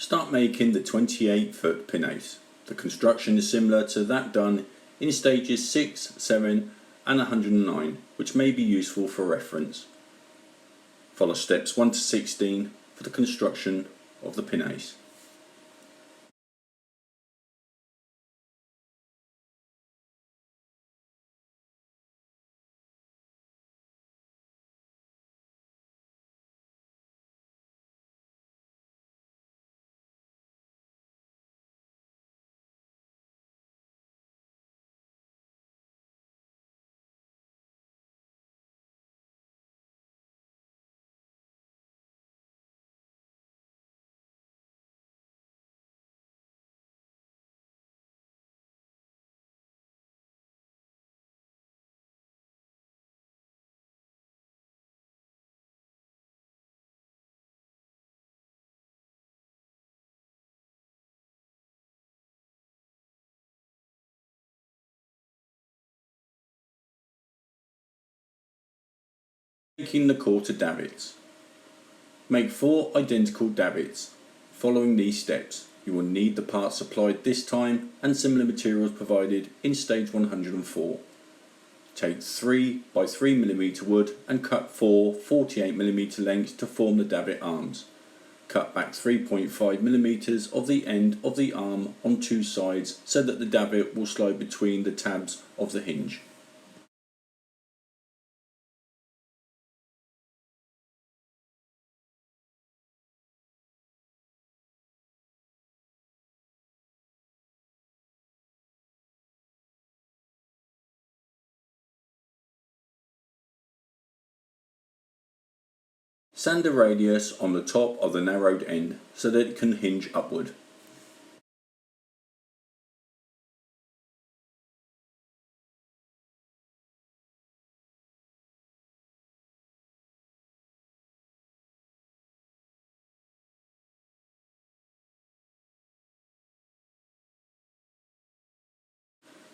Start making the 28-foot pinnace. The construction is similar to that done in stages 6, 7 and 109, which may be useful for reference. Follow steps 1 to 16 for the construction of the pinnace. Making the quarter davits. Make 4 identical davits. Following these steps, you will need the parts supplied this time and similar materials provided in stage 104. Take 3 by 3 mm wood and cut 4 48 mm lengths to form the davit arms. Cut back 3.5 mm of the end of the arm on 2 sides so that the davit will slide between the tabs of the hinge. Sand the radius on the top of the narrowed end so that it can hinge upward.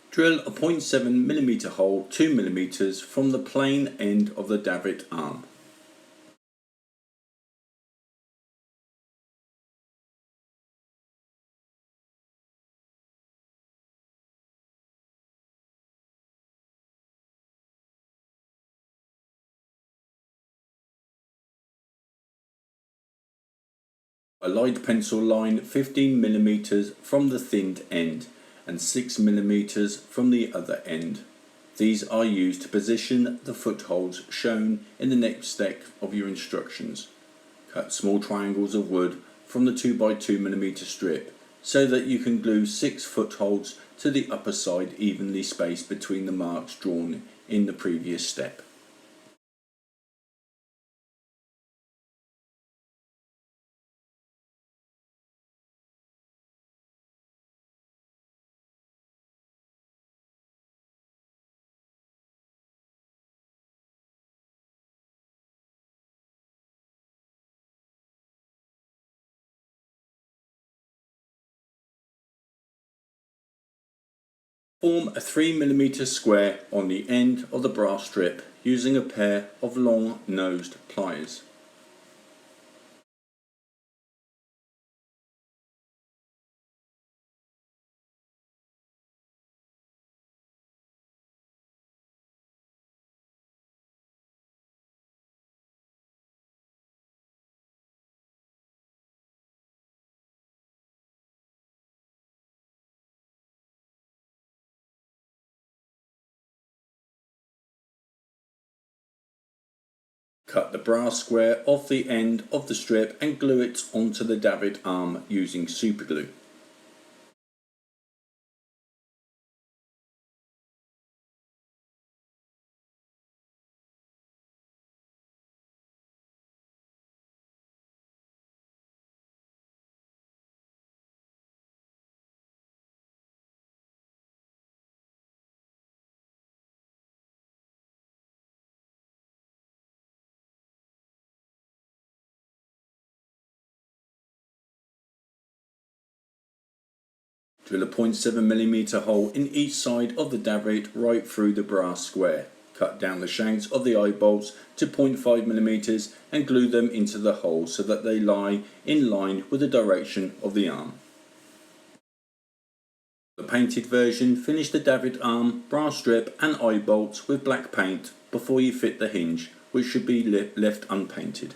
Drill a 0.7 mm hole 2 mm from the plain end of the davit arm. A light pencil line 15 mm from the thinned end and 6 mm from the other end. These are used to position the footholds shown in the next step of your instructions. Cut small triangles of wood from the 2 by 2 mm strip so that you can glue 6 footholds to the upper side evenly spaced between the marks drawn in the previous step. Form a 3 mm square on the end of the brass strip using a pair of long nosed pliers. Cut the brass square off the end of the strip and glue it onto the davit arm using superglue. Drill a 0.7 mm hole in each side of the davit right through the brass square. Cut down the shanks of the eye bolts to 0.5mm and glue them into the holes so that they lie in line with the direction of the arm. The painted version, finish the davit arm, brass strip and eye bolts with black paint before you fit the hinge, which should be left unpainted.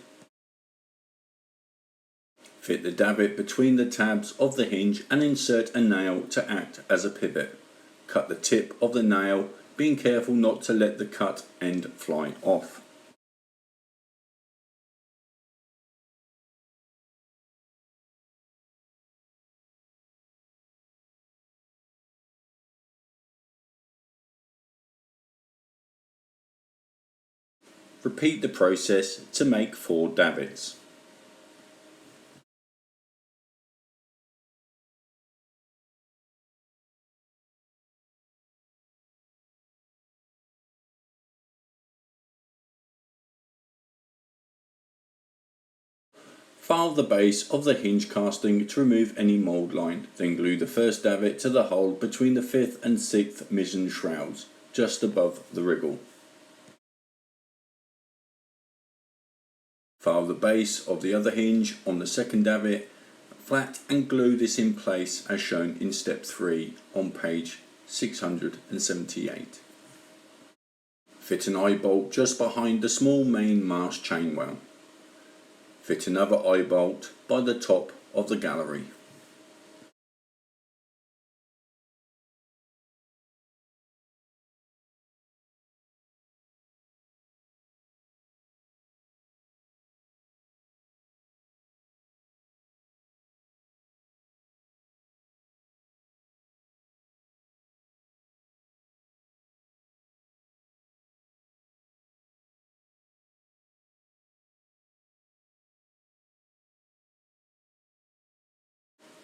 Fit the davit between the tabs of the hinge and insert a nail to act as a pivot. Cut the tip of the nail, being careful not to let the cut end fly off. Repeat the process to make 4 davits. File the base of the hinge casting to remove any mould line, then glue the first davit to the hole between the 5th and 6th mizzen shrouds, just above the wriggle. File the base of the other hinge on the second davit flat and glue this in place as shown in step 3 on page 678. Fit an eye bolt just behind the small main mast chainwell. Fit another eye bolt by the top of the gallery.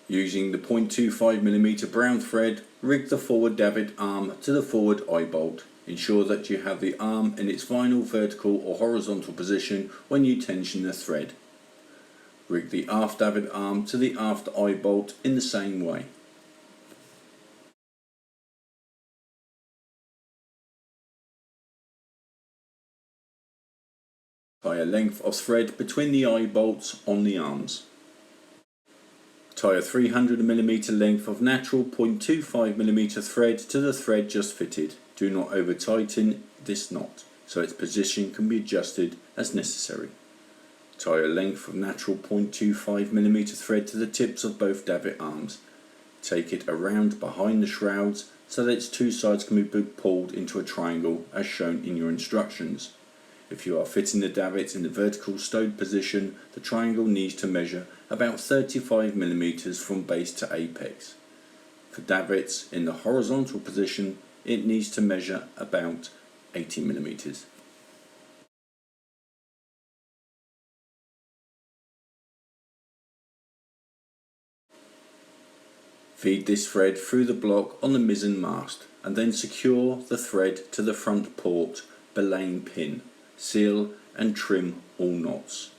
Using the 0.25mm brown thread, rig the forward davit arm to the forward eye bolt. Ensure that you have the arm in its final vertical or horizontal position when you tension the thread. Rig the aft davit arm to the aft eye bolt in the same way. Tie a length of thread between the eye bolts on the arms. Tie a 300mm length of natural 0.25mm thread to the thread just fitted. Do not over tighten this knot, so its position can be adjusted as necessary. Tie a length of natural 0.25mm thread to the tips of both davit arms. Take it around behind the shrouds so that its two sides can be pulled into a triangle as shown in your instructions. If you are fitting the davits in the vertical stowed position, the triangle needs to measure about 35mm from base to apex. For davits in the horizontal position, it needs to measure about 80mm. Feed this thread through the block on the mizzen mast and then secure the thread to the front port belaying pin. Seal and trim all knots.